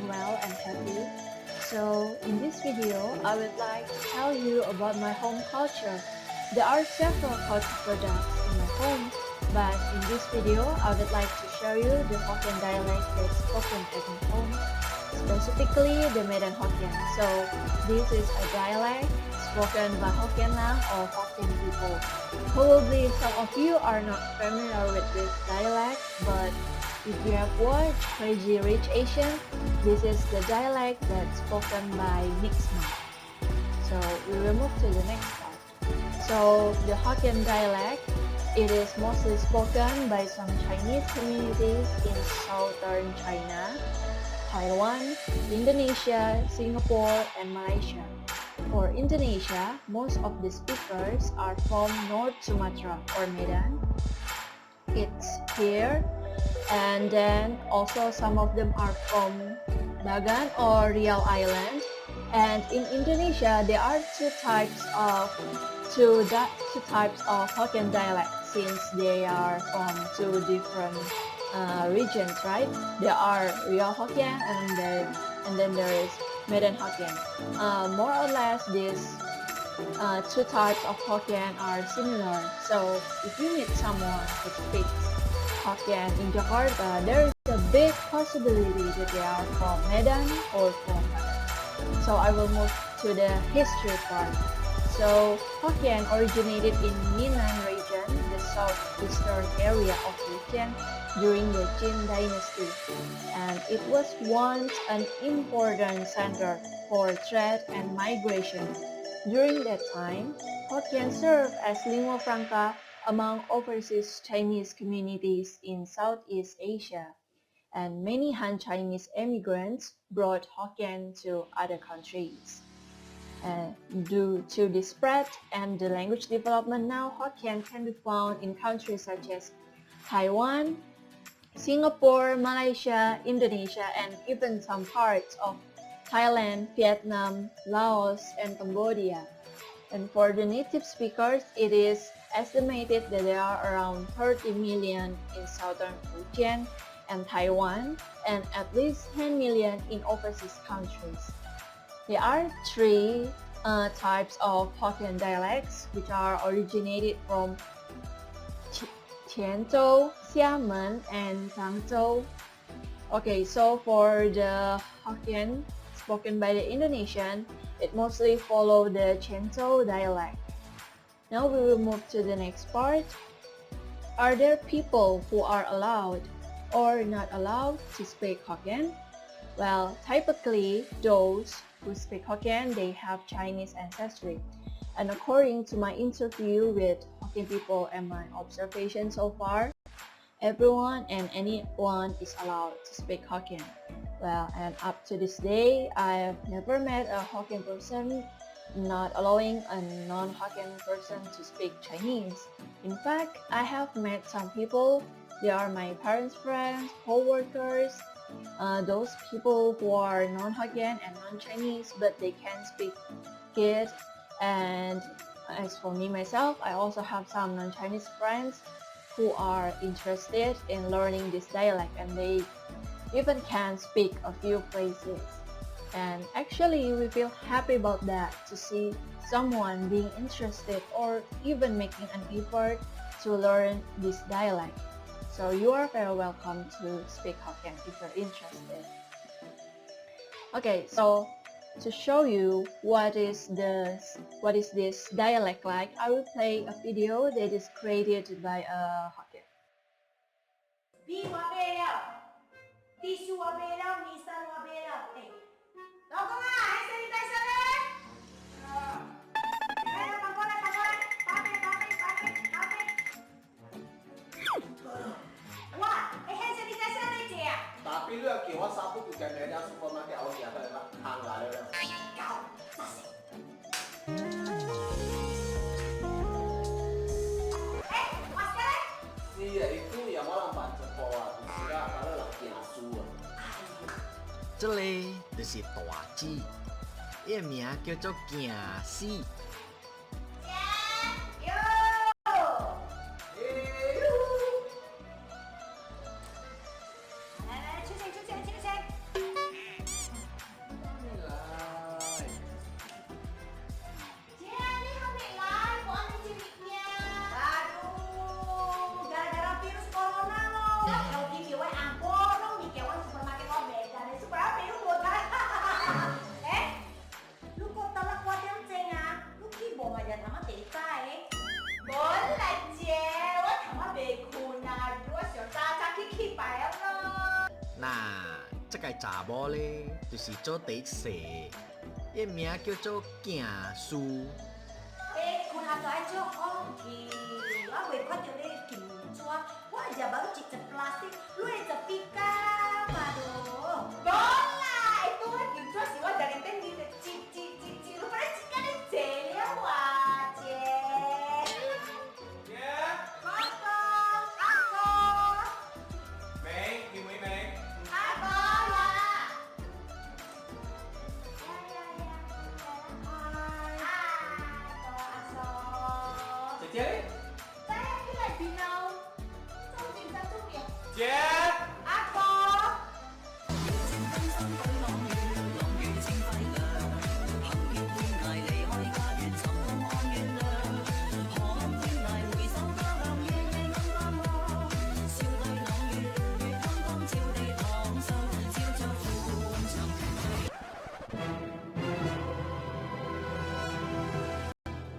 well and happy. So in this video, I would like to tell you about my home culture. There are several culture products in my home, but in this video, I would like to show you the Hokkien dialect that's spoken at my home, specifically the Medan Hokkien. So this is a dialect spoken by Hokkien lang or Hokkien people. Probably some of you are not familiar with this dialect, but if you have watched Crazy Rich Asian, this is the dialect that's spoken by mixed mouth. So we will move to the next part. So the Hokkien dialect, it is mostly spoken by some Chinese communities in southern China, Taiwan, Indonesia, Singapore, and Malaysia. For Indonesia, most of the speakers are from North Sumatra or Medan. It's here, and then also some of them are from Bagan or Riau Island. And in Indonesia, there are two types of Hokkien dialect since they are from two different regions, right? There are Riau Hokkien and then there is Medan Hokkien. More or less, these two types of Hokkien are similar. So if you meet someone who speaks Hokkien in Jakarta, there is a big possibility that they are from Medan or from Bagan. So I will move to the history part. So Hokkien originated in Minnan region, the southeastern area of region during the Jin dynasty, and it was once an important center for trade and migration. During that time, Hokkien served as lingua franca among overseas Chinese communities in Southeast Asia, and many Han Chinese immigrants brought Hokkien to other countries. Due to the spread and the language development now, Hokkien can be found in countries such as Taiwan, Singapore, Malaysia, Indonesia, and even some parts of Thailand, Vietnam, Laos, and Cambodia. And for the native speakers, it is estimated that there are around 30 million in southern Fujian and Taiwan, and at least 10 million in overseas countries. There are three types of Hokkien dialects which are originated from Tjienzhou, Xiamen, and Guangzhou. Okay, so for the Hokkien spoken by the Indonesian, it mostly follows the Tjienzhou dialect. Now we will move to the next part. Are there people who are allowed or not allowed to speak Hokkien? Well, typically, those who speak Hokkien, they have Chinese ancestry. And according to my interview with Hokkien people and my observation so far, everyone and anyone is allowed to speak Hokkien. Well, and up to this day, I have never met a Hokkien person not allowing a non-Hokkien person to speak Chinese. In fact, I have met some people, they are my parents' friends, co-workers, those people who are non-Hokkien and non-Chinese, but they can speak it. And as for me myself, I also have some non-Chinese friends who are interested in learning this dialect, and they even can speak a few phrases. And actually, we feel happy about that, to see someone being interested or even making an effort to learn this dialect. So you are very welcome to speak Hokkien if you're interested. Okay, so to show you what is this dialect like, I will play a video that is created by a Hokkien. พี่ว่าเบลแล้วทิชชู่ว่าเบลแล้วมีสารว่าเบลแล้วเอ๊ะเราก็ว่าให้เซนิไทเซอร์เลยเอ๊ะปังกอเลยปังกอเลยปาเป้ปาเป้ปาเป้ปาเป้ว่าไอ้ให้เซนิไทเซอร์เลยเจ๊อะ Tapi lu yang kiwa sapu juga ada supermarket awak ya kan hang lah le. Kau sasi mas kalian Iya itu yang malam baca bawa sila kalau laki asu. Đây là Tjieczh, cái名叫做Tjieczh. 哟来来出现出现出现查某咧，就是做第一世，伊名叫做镜书。คุณอาจารย์โจ๊กอ๋อที่ว่าเวทว่าจะได้กินชัวว่าอย่าบังจิตจะพลาสติกลุยจะปีก้ามาดูบอลล่ะไอ้ตัวกินชัวสิว่าจะได้เต้นดีแต่จีรู้ไหมจิกันได้เจ๋งแล้วว่ะเจ๊ข้าวกอข้าวกอข้าวกอล่ะTjieczh, Saya pilih binau. Trong satu ya. Tjieczh. Apa?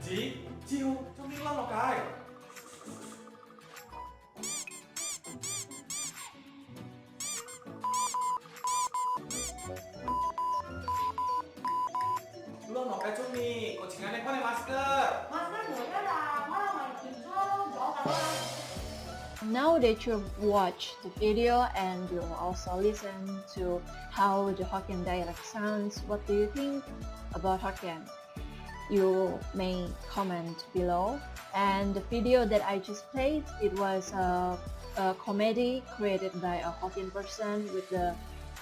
Chị, chiêu, trong miếng lăng lọc cài. Lăng lọc cài trong mi, có chính anh này masker. Masker boleh lah. Malah main pinjol. Jauh kalau Now that you've watched the video and you also listen to how the Hokkien dialect sounds, what do you think about Hokkien? You may comment below. And the video that I just played, it was a comedy created by a Hokkien person with the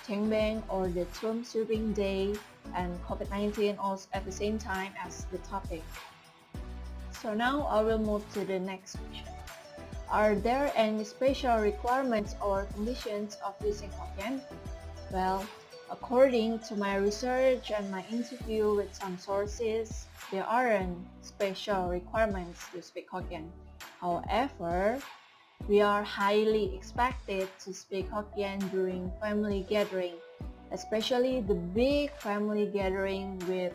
Tjieczh or the tomb sweeping day and COVID-19 also at the same time as the topic. So now I will move to the next question. Are there any special requirements or conditions of using Hokkien? Well, according to my research and my interview with some sources, there aren't special requirements to speak Hokkien. However, we are highly expected to speak Hokkien during family gathering, especially the big family gathering with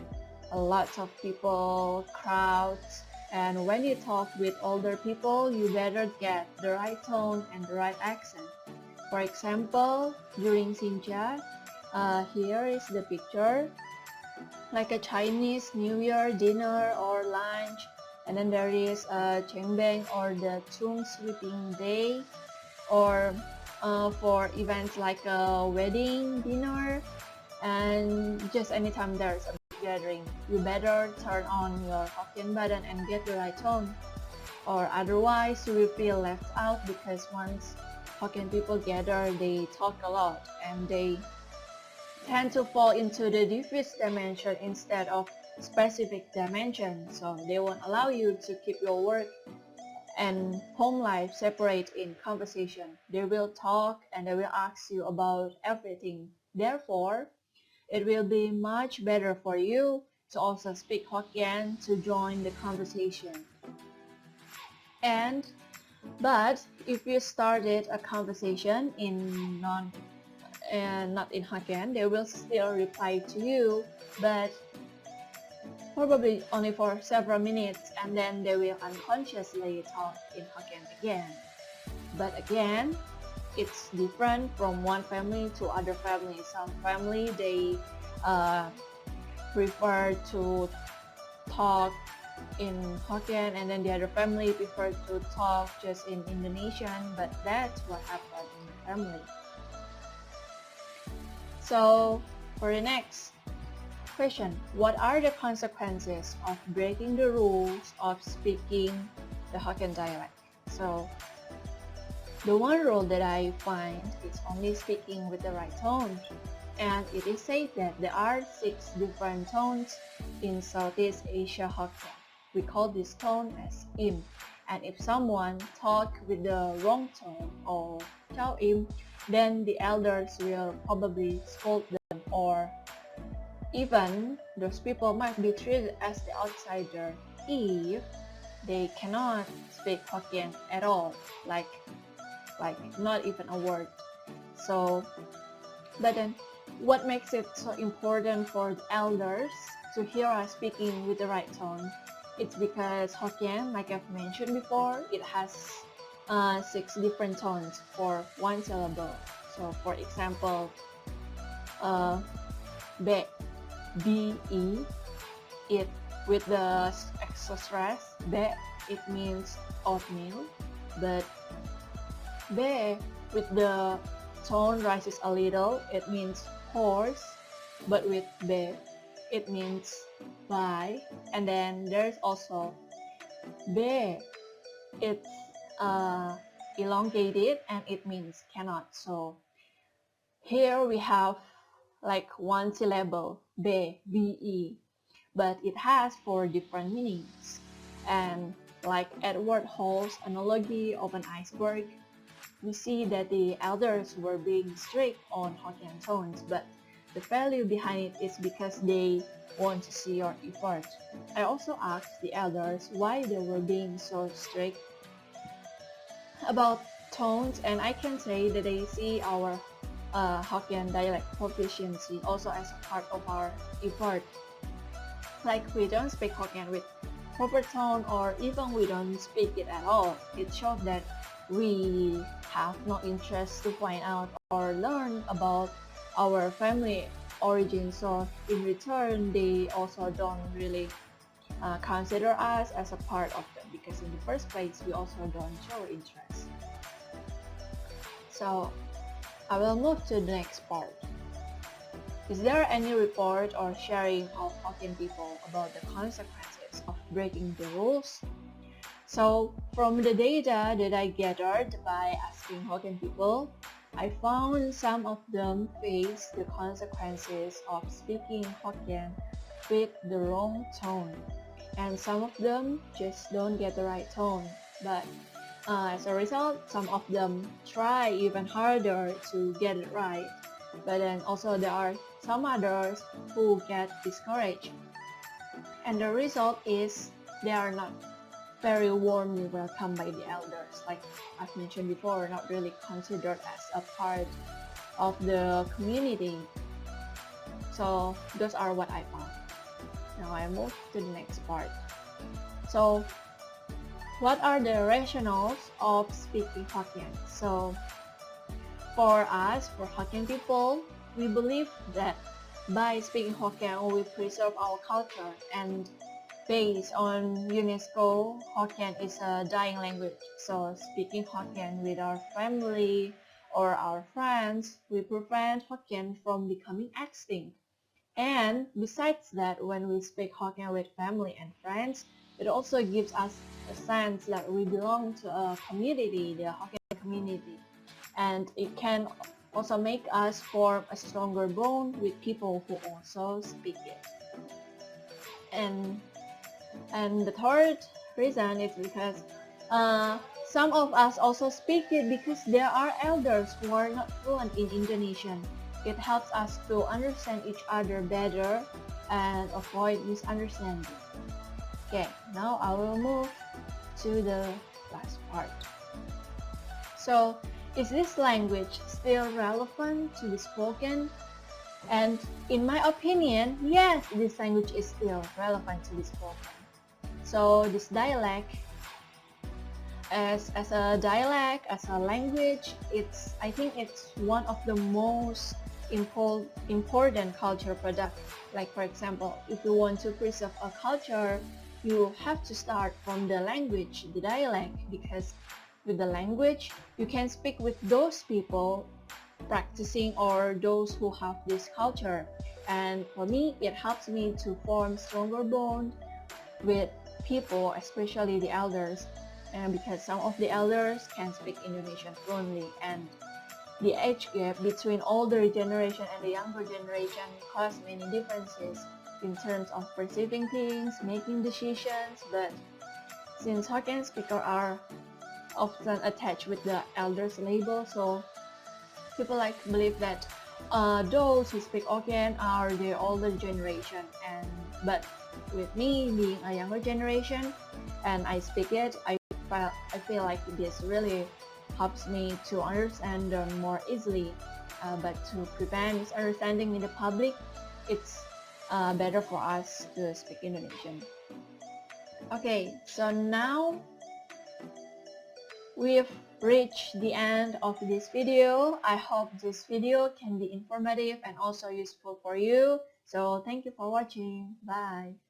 a lot of people, crowds. And when you talk with older people, you better get the right tone and the right accent. For example, during Tjieczh, here is the picture, like a Chinese New Year dinner or lunch, and then there is a Tjieczh or the tomb sweeping day, or for events like a wedding dinner, and just anytime there's a gathering, you better turn on your Hokkien button and get the right tone, or otherwise you will feel left out because once Hokkien people gather, they talk a lot and they tend to fall into the diffuse dimension instead of specific dimension, so they won't allow you to keep your work and home life separate in conversation. They will talk and they will ask you about everything. Therefore, it will be much better for you to also speak Hokkien to join the conversation. But if you started a conversation in not in Hokkien, they will still reply to you, but probably only for several minutes, and then they will unconsciously talk in Hokkien again. But again, it's different from one family to other family. Some family, they prefer to talk in Hokkien, and then the other family prefer to talk just in Indonesian, but that's what happened in the family. So for the next question, what are the consequences of breaking the rules of speaking the Hokkien dialect? So the one rule that I find is only speaking with the right tone. And it is said that there are 6 different tones in Southeast Asia Hokkien. We call this tone as im. And if someone talk with the wrong tone or chao im, then the elders will probably scold them, or even those people might be treated as the outsider if they cannot speak Hokkien at all, like not even a word. So, but then what makes it so important for the elders to hear us speaking with the right tone? It's because Hokkien, like I've mentioned before, it has 6 different tones for one syllable. So for example, be, be, it with the extra stress, be, it means oatmeal, but be with the tone rises a little, it means horse, but with be, it means buy, and then there's also be, it's elongated and it means cannot. So here we have like one syllable, be, but it has 4 different meanings. And like Edward Hall's analogy of an iceberg, we see that the elders were being strict on Hokkien tones, but the value behind it is because they want to see your effort. I also asked the elders why they were being so strict about tones, and I can say that they see our Hokkien dialect proficiency also as a part of our effort. Like we don't speak Hokkien with proper tone, or even we don't speak it at all. It shows that we have no interest to find out or learn about our family origin. So in return, they also don't really consider us as a part of them, because in the first place, we also don't show interest. So I will move to the next part. Is there any report or sharing of Hokkien people about the consequences of breaking the rules? So from the data that I gathered by asking Hokkien people, I found some of them face the consequences of speaking Hokkien with the wrong tone, and some of them just don't get the right tone. But as a result, some of them try even harder to get it right. But then also there are some others who get discouraged. And the result is they are not very warmly welcomed by the elders. Like I've mentioned before, not really considered as a part of the community. So those are what I found. Now I move to the next part. So what are the rationales of speaking Hokkien? So for us, for Hokkien people, we believe that by speaking Hokkien, we preserve our culture, and based on UNESCO, Hokkien is a dying language. So speaking Hokkien with our family or our friends, we prevent Hokkien from becoming extinct. And besides that, when we speak Hokkien with family and friends, it also gives us a sense that we belong to a community, the Hokkien community. And it can also make us form a stronger bond with people who also speak it. And the third reason is because some of us also speak it because there are elders who are not fluent in Indonesian. It helps us to understand each other better and avoid misunderstanding. Okay, now I will move to the last part. So, is this language still relevant to be spoken? And in my opinion, yes, this language is still relevant to be spoken. So this dialect, as a dialect, as a language, I think it's one of the most important culture product. Like for example, if you want to preserve a culture, you have to start from the language, the dialect, because with the language, you can speak with those people practicing or those who have this culture. And for me, it helps me to form stronger bond with people, especially the elders, and because some of the elders can speak Indonesian fluently, and the age gap between older generation and the younger generation cause many differences in terms of perceiving things, making decisions. But since Hokkien speakers are often attached with the elders label, so people like to believe that those who speak Hokkien are the older generation, but with me being a younger generation and I speak it, I feel like this really helps me to understand them more easily. But to prevent misunderstanding in the public, it's better for us to speak Indonesian. Okay, so now we've reach the end of this video. I hope this video can be informative and also useful for you. So thank you for watching. Bye.